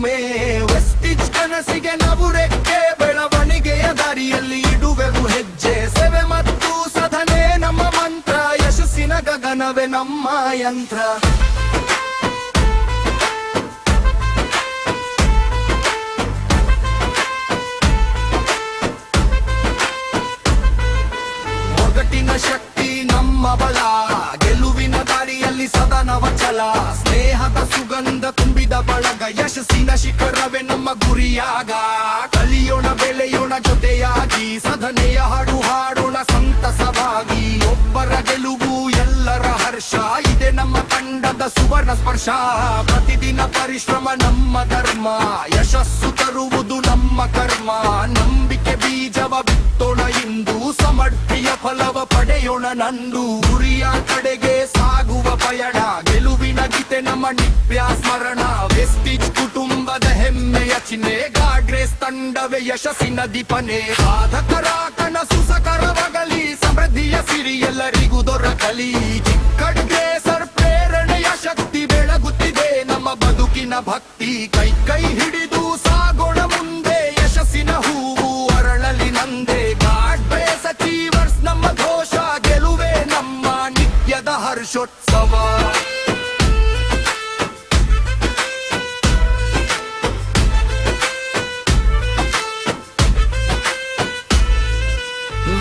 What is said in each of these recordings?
ಚಿಲುಮೆ. ವೆಸ್ಟಿಜ್ ಕನಸಿಗೆ ನಾವು ರೆಕ್ಕೆ, ಬೆಳವಣಿಗೆಯ ದಾರಿಯಲ್ಲಿ ಇಡುವೆವು ಹೆಜ್ಜೆ. ಸೇವೆ ಮತ್ತು ಸಾಧನೆ ನಮ್ಮ ಮಂತ್ರ, ಯಶಸ್ಸಿನ ಗಗನವೇ ನಮ್ಮ ಯಂತ್ರ. ಒಗಟಿನ ಶಕ್ತಿ ನಮ್ಮ ಬಲ, ಗೆಲುವಿನ ದಾರಿಯಲ್ಲಿ ಸದಾ ನವಚಲ. ಸ್ನೇಹದ ಸುಗಂಧ ತುಂಬಿದ ಬಳಗ, ಯಶಸ್ಸಿನ ಶಿಖರವೇ ನಮ್ಮ ಗುರಿಯಾಗ. ಕಲಿಯೋಣ ಬೆಳೆಯೋಣ ಜೊತೆಯಾಗಿ, ಸಾಧನೆಯ ಹಾಡು ಹಾಡೋಣ ಸಂತಸವಾಗಿ. ಒಬ್ಬರ ಗೆಲುವು ಎಲ್ಲರ ಹರ್ಷ, ಇದೆ ನಮ್ಮ ತಂಡದ ಸುವರ್ಣ ಸ್ಪರ್ಶ. ಪ್ರತಿದಿನ ಪರಿಶ್ರಮ ನಮ್ಮ ಧರ್ಮ, ಯಶಸ್ಸು ತರುವುದು ನಮ್ಮ ಕರ್ಮ. ನಂಬಿಕೆ ಬೀಜವ ಬಿತ್ತೋಣ ಇಂದು, ಸಮರ್ಪಿಯ ಫಲವ ಪಡೆಯೋಣ ನಂದು. ಗುರಿಯ ಕಡೆಗೆ ಸಾಗುವ ಪಯಣ, ಗೆಲುವಿನ ಗೀತೆ ನಮ್ಮ ನಿತ್ಯ ಸ್ಮರಣ. ವೆಸ್ಟಿಜ್ ಕುಟುಂಬದ ಹೆಮ್ಮೆಯ ಚಿಹ್ನೆ, ಗಾಡ್ ರೇಸ್ ತಂಡವೇ ಯಶಸ್ಸಿನ ದೀಪನೆ. ಸಾಧಕರ ಕನಸು ಸಕರವಾಗಲಿ, ಸಮೃದ್ಧಿಯ ಸಿರಿ ಎಲ್ಲರಿಗೂ ದೊರಕಲಿ. ಚಿಕ್ಕಡ್ಗೇಸರ್ ಪ್ರೇರಣೆಯ ಶಕ್ತಿ ಬೆಳಗುತ್ತಿದೆ ನಮ್ಮ ಬದುಕಿನ ಭಕ್ತಿ. ಕೈ ಕೈ ಹಿಡಿದು ಸಾಗೋಣ ಮುಂದೆ, ಯಶಸ್ಸಿನ ಹೂವು ಅರಳಲಿ ನಂದೆ. ಗಾಡ್ ರೇಸ್ ಅಚೀವರ್ಸ್ ನಮ್ಮ ಘೋಷ, ಗೆಲುವೆ ನಮ್ಮ ನಿತ್ಯದ ಹರ್ಷೋತ್ಸವ.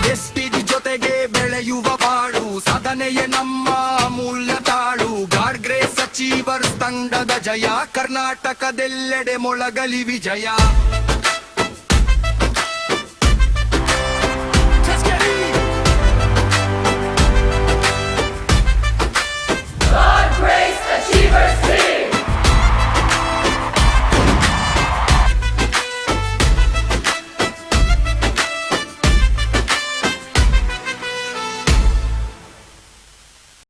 ವೆಸ್ಟಿಜ್ ಜೊತೆಗೆ ಬೆಳೆಯುವ ಬಾಳು, ಸಾಧನೆಯೇ ನಮ್ಮ ಅಮೂಲ್ಯ ತಾಳು. ಗಾಡ್ ಗ್ರೇಸ್ ಅಚೀವರ್ಸ್ ತಂಡದ ಜಯ, ಕರ್ನಾಟಕದೆಲ್ಲೆಡೆ ಮೊಳಗಲಿ ವಿಜಯ.